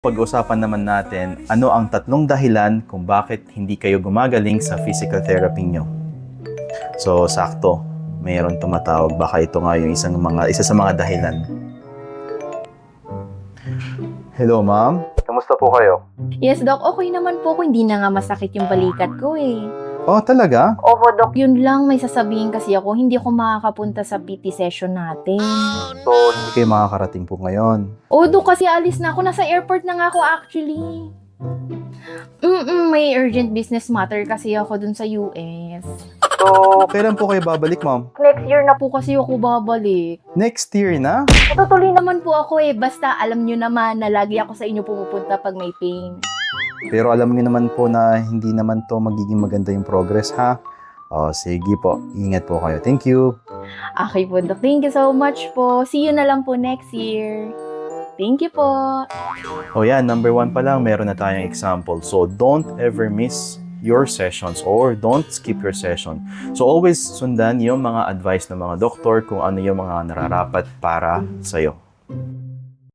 Pag-usapan naman natin, ano ang 3 dahilan kung bakit hindi kayo gumagaling sa physical therapy nyo. So, sakto. Mayroon tumatawag. Baka ito nga yung isa sa mga dahilan. Hello, ma'am. Kamusta po kayo? Yes, Doc. Okay naman po kung hindi na nga masakit yung balikat ko eh. Oh, talaga? Opo, Doc. Yun lang, may sasabihin kasi ako, hindi ako makakapunta sa PT session natin. So, hindi kayo makakarating po ngayon. Oh, Doc, kasi alis na ako. Nasa airport na nga ako actually. May urgent business matter kasi ako dun sa US. So, kailan po kayo babalik, ma'am? Next year na po kasi ako babalik. Next year na? Matutuloy naman po ako eh. Basta alam nyo naman na lagi ako sa inyo pumupunta pag may pain. Pero alam niyo naman po na hindi naman to magiging maganda yung progress, ha? Oh, sige po. Ingat po kayo. Thank you. Okay po, Doc. Thank you so much po. See you na lang po next year. Thank you po. O yan, number 1 pa lang, meron na tayong example. So, don't ever miss your sessions or don't skip your session. So, always sundan yung mga advice ng mga doktor kung ano yung mga nararapat para sa'yo.